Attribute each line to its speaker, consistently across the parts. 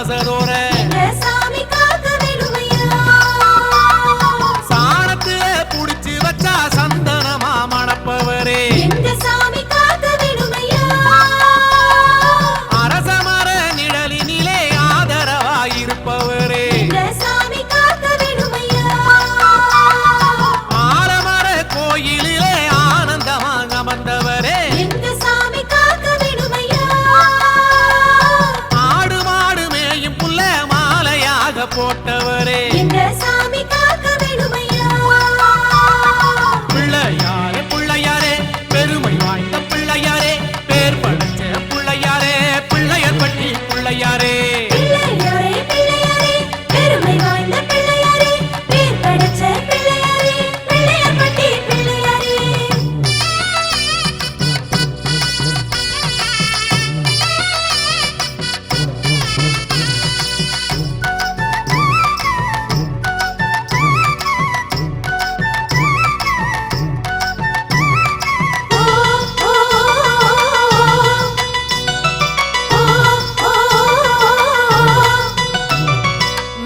Speaker 1: மாசதோர சாணத்துல புடிச்சு வச்சா சந்தனமா மணப்பவரே அரசமர நிழலினிலே ஆதரவாயிருப்பவரே ஆலமர கோயிலிலே ஆனந்தமாக அமர்ந்தவரே ஆடு மாடு மேயும் புல்ல மாலையாக போட்டவரே பிள்ளையாரே பிள்ளையாரே பெருமை வாய்ந்த பிள்ளையாரே பேர் படைச்ச பிள்ளையாரே பிள்ளையர் பட்டி பிள்ளையாரே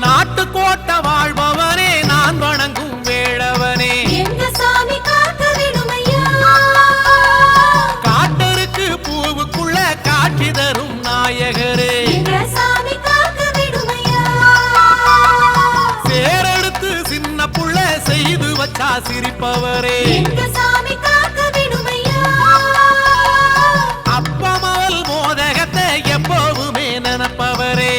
Speaker 1: நாட்டுக்கோட்ட வாழ்பவனே நான் வணங்கும் வேளவனே காட்டருக்கு பூவுக்குள்ள காட்சி தரும் நாயகரே சேரெடுத்து சின்ன புள்ள செய்து வச்சா சிரிப்பவரே அப்பமவல் மோதகத்தை எப்போவுமே நினைப்பவரே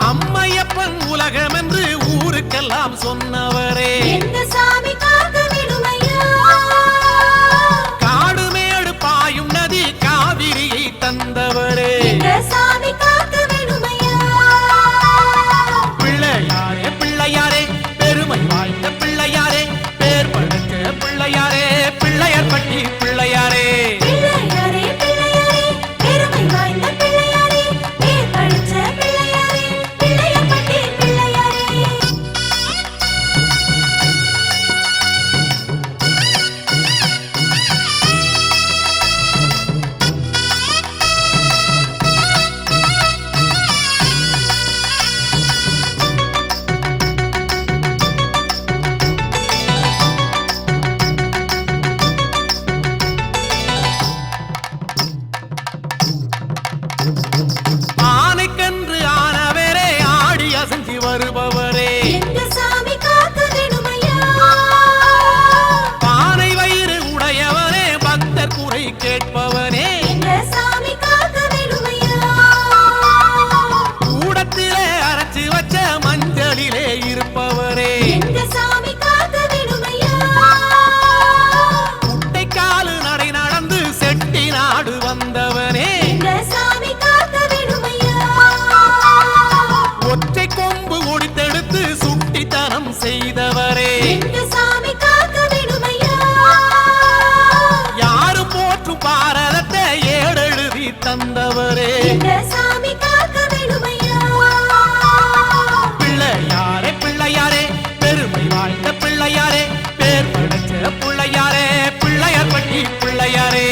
Speaker 1: அம்மையப்பன் உலகம் என்று ஊருக்கெல்லாம் சொன்னவரே காடுமேடு பாயும் நதி காவிரியை தந்தவரே பிள்ளையாரே பிள்ளையாரே பெருமை வாய்ந்த பிள்ளையாரே பேர் படைச்ச பிள்ளையாரே பிள்ளையர் பட்டி பிள்ளையாரே ஆனைக்கன்று ஆனவரே ஆடி அசைஞ்சு வருபவரே பானை வயிறு உடையவரே பக்தர் குறை கேட்பவனே கூடத்திலே அரைச்சு வச்ச மஞ்சளிலே இருப்பவரே குட்டைக்காலு நடை நடந்து செட்டி நாடு வந்தவனே ஒற்றை கொம்பு ஒடித்தெடுத்து சுட்டித்தனம் செய்தவரே யாரும் போற்றும் பாரதத்தை ஏடெழுதி தந்தவரே பிள்ளையாரே பிள்ளையாரே பெருமை வாய்ந்த பிள்ளையாரே பேர் படைச்ச பிள்ளையாரே பிள்ளையர் பட்டி பிள்ளையாரே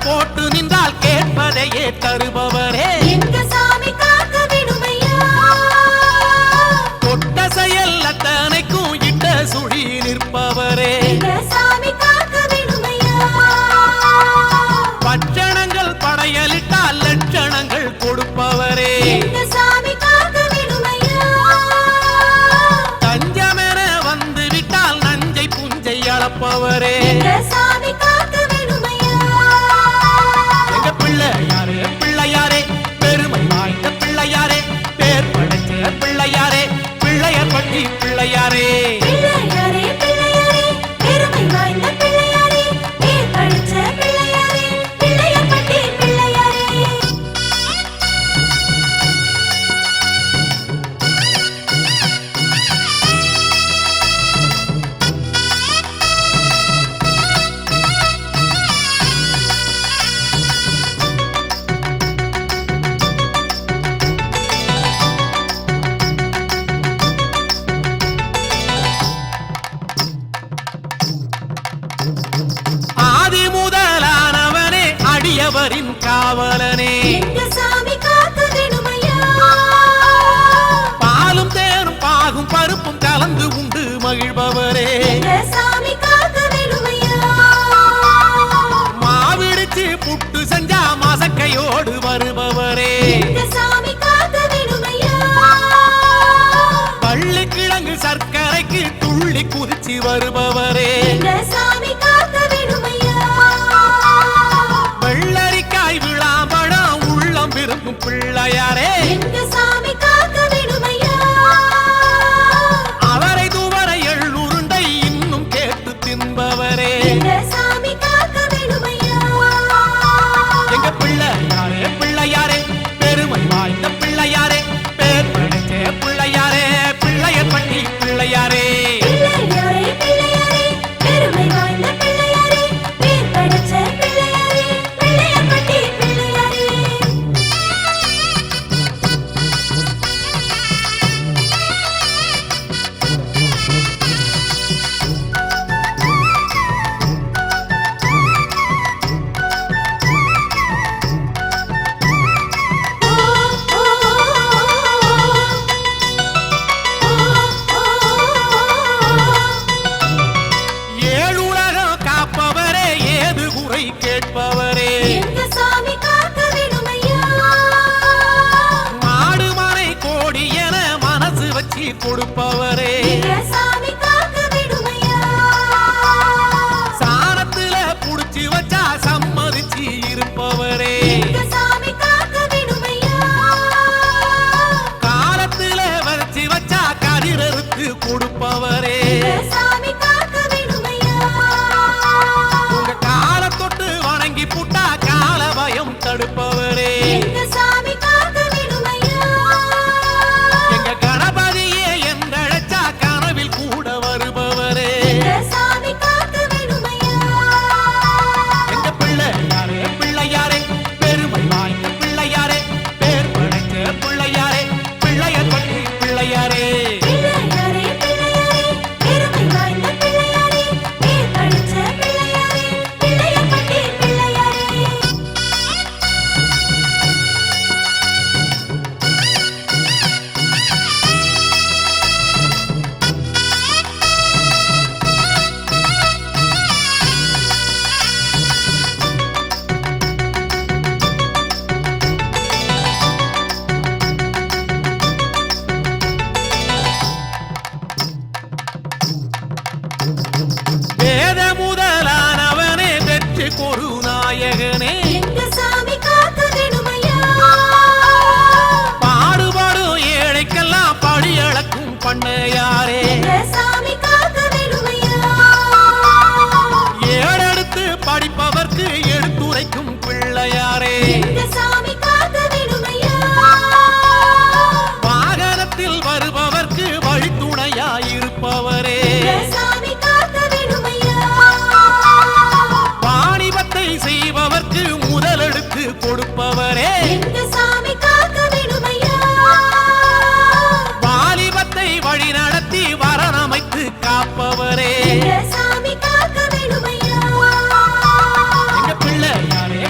Speaker 1: கோலம் போட்டு நின்றால் கேட்பதையே தருபவரே
Speaker 2: எங்க சாமி காக்க வேணுமையா
Speaker 1: தொட்ட செயல் அத்தனைக்கும் இட்ட சுழி நிற்பவரே
Speaker 2: எங்க சாமி காக்க வேணுமையா
Speaker 1: பட்சணங்கள் படையலிட்டால் லட்சணங்கள் கொடுப்பவரே
Speaker 2: எங்க சாமி காக்க வேணுமையா
Speaker 1: தஞ்சமென வந்து விட்டால் நஞ்சை புஞ்சை அளப்பவரே
Speaker 2: எங்க சாமி காக்க வேணுமையா
Speaker 1: எங்க பிள்ளையாரே பிள்ளையாரே பெருமை வாய்ந்த பிள்ளையாரே பேர் படைச்ச பிள்ளையாரே பிள்ளையர் பட்டி பிள்ளையாரே
Speaker 2: பிள்ளையாரே பிள்ளையாரே பெருமை வாய்ந்த பிள்ளையாரே பேர் படிச்ச பிள்ளையாரே பிள்ளையப்பட்டி பிள்ளையாரே
Speaker 1: ஆதி முதலானவனே அடியவரின் காவலனே
Speaker 2: எங்க சாமி காக்க வேணுமையா
Speaker 1: பாலும் தேனும் பாகும் பருப்பும் கலந்து உண்டு மகிழ்பவரே
Speaker 2: எங்க சாமி காக்க வேணுமையா
Speaker 1: மாவிடிச்சு புட்டு செஞ்சா மசக்கையோடு வருபவரே
Speaker 2: எங்க சாமி காக்க வேணுமையா
Speaker 1: பள்ளி கிழங்கு சர்க்கரைக்கு துள்ளி குதிச்சு வருபவரே
Speaker 2: எங்க சாமி காக்க வேணுமையா
Speaker 1: வெள்ளரிக்காய் விழாம்பழம் உள்ளம் விரும்பும் பிள்ளையாரே
Speaker 2: எங்க சாமி காக்க வேணுமையா
Speaker 1: அவரை துவரை எள்ளுருண்டை இன்னும் கேட்டு தின்பவரே
Speaker 2: எங்க சாமி காக்க வேணுமையா
Speaker 1: எங்க பிள்ளையாரே பிள்ளையாரே பெருமை வாய்ந்த பிள்ளையாரே பேர் படைச்ச பிள்ளையாரே பிள்ளையர் பட்டி பிள்ளையாரே
Speaker 2: பிள்ளையாரே பிள்ளையாரே பெருமை வாய்ந்த பிள்ளையாரே பேர் படிச்ச பிள்ளையாரே பிள்ளையப்பட்டி பிள்ளையாரே
Speaker 1: ஏழுலகம் காப்பவரே ஏது குறை கேட்பவரே
Speaker 2: எங்க சாமி காக்க வேணுமையா
Speaker 1: மாடு மனை கோடி என மனசு வச்சு கொடுப்பவரே
Speaker 2: எங்க சாமி காக்க வேணுமையா
Speaker 1: சாணத்துல புடிச்சு வச்சா சம்மதிச்சு இருப்பவரே
Speaker 2: எங்க சாமி காக்க வேணுமையா
Speaker 1: காலத்துல வச்சு வச்சா கதிரறுத்து கொடுப்பவரே
Speaker 2: எங்க சாமி காக்க வேணுமையா
Speaker 1: உங்க கால தொட்டு வணங்கி புட்டா கால பயம் தடுப்பவரே
Speaker 2: எங்க சாமி காக்க வேணுமையா
Speaker 1: எங்க கணபதியே என்றழைச்சா கனவில் கூட வருபவரே
Speaker 2: எங்க சாமி காக்க வேணுமையா
Speaker 1: எங்க பிள்ளையாரே பிள்ளையாரே பெருமை வாய்ந்த பிள்ளையாரே பேர் படைச்ச பிள்ளையாரே பிள்ளையர் பட்டி பிள்ளையாரே
Speaker 2: பிள்ளையாரே பிள்ளையாரே பெருமை வாய்ந்த பிள்ளையாரே பேர் படிச்ச பிள்ளையாரே பிள்ளையப்பட்டி பிள்ளையாரே
Speaker 1: வேத முதலானவனே வெற்றி கொரு நாயகனே
Speaker 2: எங்க சாமி காக்க வேணுமையா
Speaker 1: பாடுபாடும் ஏழைக்கெல்லாம் படியளக்கும் பண்ணையாரே
Speaker 2: எங்க சாமி காக்க வேணுமையா
Speaker 1: ஏடெடுத்து படிப்பவர்க்கு எடுத்துரைக்கும் பிள்ளையாரே
Speaker 2: எங்க சாமி காக்க வேணுமையா
Speaker 1: வாகனத்தில் வருபவர்க்கு வழித்துணையாயிருப்பவரே
Speaker 2: எங்க சாமி காக்க வேணுமையா
Speaker 1: வாணிபத்தை செய்பவர்க்கு முதலெடுத்து கொடுப்பவரே
Speaker 2: எங்க சாமி காக்க வேணுமையா
Speaker 1: வாலிபத்தை வழி நடத்தி வரணமைத்து காப்பவரே
Speaker 2: எங்க சாமி காக்க வேணுமையா
Speaker 1: எங்க பிள்ளையாரே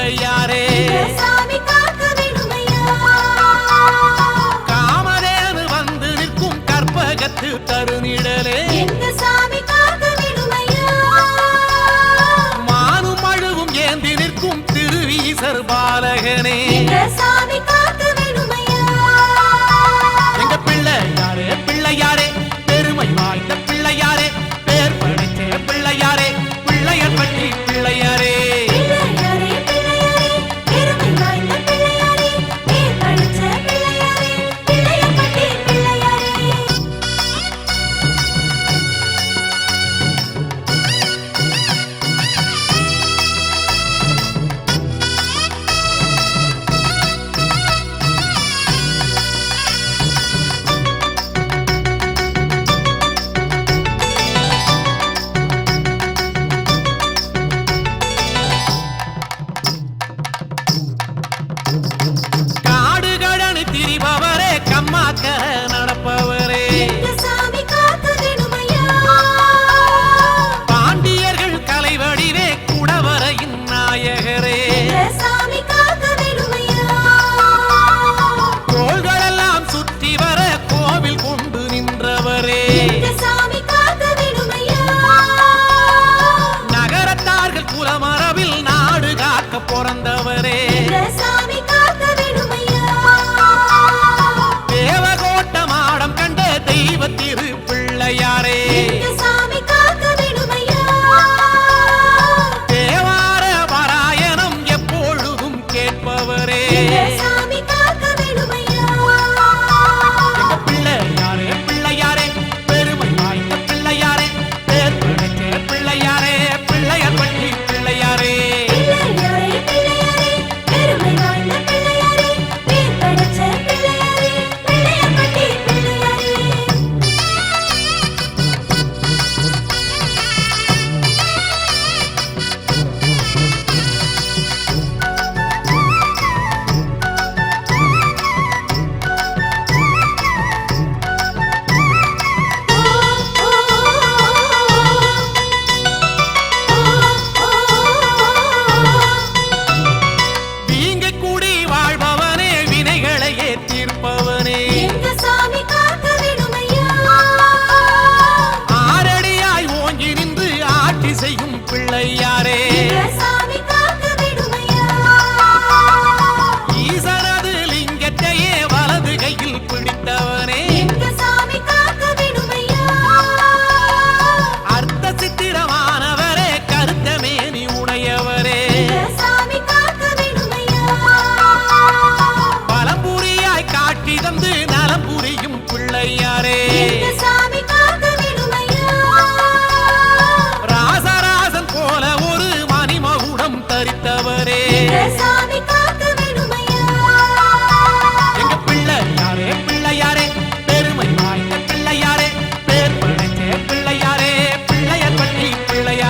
Speaker 1: பிள்ளையாரே
Speaker 2: எங்க சாமி காக்க வேணுமையா
Speaker 1: காமதேனு வந்து நிற்கும் கற்பகத்து தருநிழலே
Speaker 2: எங்க சாமி காக்க வேணுமையா
Speaker 1: மானும் அழுவும் ஏந்தி நிற்கும் திருவீசர் பாலகனே
Speaker 2: எங்க சாமி காக்க வேணுமையா
Speaker 1: எங்க பிள்ளையாரே பிள்ளையாரே பெருமை வாய்ந்த பிள்ளையாரே பேர் படைச்ச பிள்ளையாரே பிள்ளையர் பற்றி பிள்ளையாரே
Speaker 2: பிள்ளையாரே பிள்ளையாரே பெருமை வாய்ந்த பிள்ளையாரே பேர் படிச்ச பிள்ளையாரே பிள்ளையப்பட்டி பிள்ளையாரே
Speaker 1: காடுகடனு திரிபவரே கம்மாக்க நடப்பவரே
Speaker 2: எங்க சாமி காக்க வேணுமையா
Speaker 1: பாண்டியர்கள் கலைவடிவே குடவரையின் நாயகரே
Speaker 2: எங்க சாமி காக்க வேணுமையா
Speaker 1: கோள்களெல்லாம் சுற்றி வர கோவில் கொண்டு நின்றவரே
Speaker 2: எங்க சாமி காக்க வேணுமையா
Speaker 1: நகரத்தார்கள் குலமரபில் நாடு காக்க பிறந்தவரே
Speaker 2: எங்க சாமி காக்க வேணுமையா
Speaker 1: தேவகோட்ட மாடம் கண்ட தெய்வ திரு பிள்ளையாரே
Speaker 2: எங்க சாமி காக்க வேணுமையா
Speaker 1: தேவார பாராயணம் எப்பொழுதும் கேட்பவரே
Speaker 2: எங்க சாமி காக்க வேணுமையா
Speaker 1: எங்க பிள்ளையாரே பிள்ளையாரே பெருமை வாய்ந்த பிள்ளையாரே பேர் படைச்ச பிள்ளையாரே பிள்ளையர் பற்றி பிள்ளையாரே
Speaker 2: பிள்ளையாரே பிள்ளையாரே பெருமை வாய்ந்த பிள்ளையாரே பேர் படிச்ச பிள்ளையாரே பிள்ளையப்பட்டி பிள்ளையாரே
Speaker 1: நீங்க கூடி வாழ்பவனே வினைகளையே தீர்ப்பவனே
Speaker 2: எங்க சாமி காக்க வேணுமையா
Speaker 1: ஆரடியாய் ஓங்கி நின்று ஆட்சி செய்யும் பிள்ளையாரே
Speaker 2: எங்க சாமி காக்க வேணுமையா
Speaker 1: ஈசனது லிங்கத்தையே வலது கையில் பிடித்தவனே
Speaker 2: எங்க சாமி காக்க வேணுமையா
Speaker 1: அர்த்த சித்திரமானவரே கருத்தமேனி உடையவரே
Speaker 2: எங்க சாமி காக்க வேணுமையா
Speaker 1: பலம்புரியாய் காட்டி தந்து நலம் புரியும் பிள்ளையாரே
Speaker 2: எங்க சாமி காக்க வேணுமையா
Speaker 1: ராசராசன் போல ஒரு மணிமகுடம் தரித்தவரே
Speaker 2: எங்க சாமி காக்க வேணுமையா
Speaker 1: எங்க பிள்ளையாரே பிள்ளையாரே பெருமை வாய்ந்த பிள்ளையாரே பேர் படைச்ச பிள்ளையாரே பிள்ளையர் பற்றி பிள்ளையாரே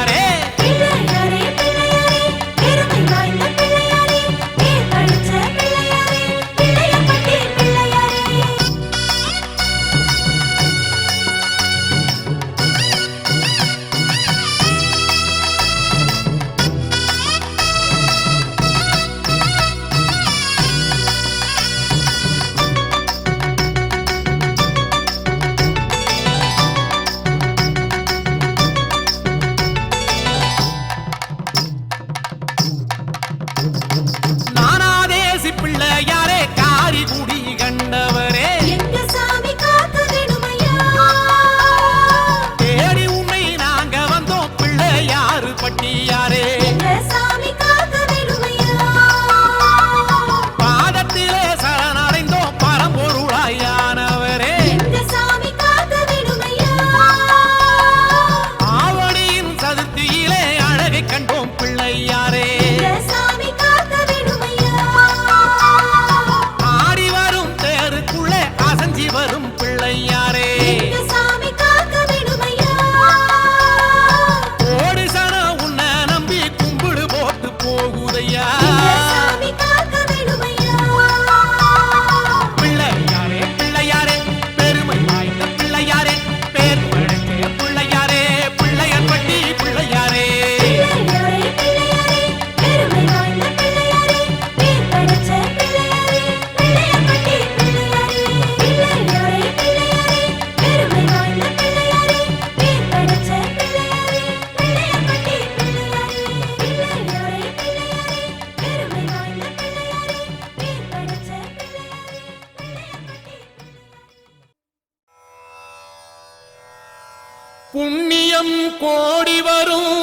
Speaker 1: புண்ணியம் கோடி வரும்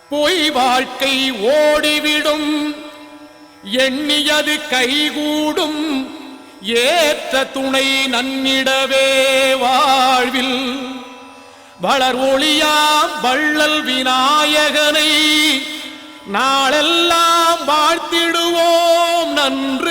Speaker 1: பொய் வாழ்க்கை ஓடிவிடும் எண்ணியது கைகூடும் ஏற்ற துணை நன்னிடவே வாழ்வில் வளர் ஒளியாம் வள்ளல் விநாயகனை நாளெல்லாம் வாழ்த்திடுவோம் நன்று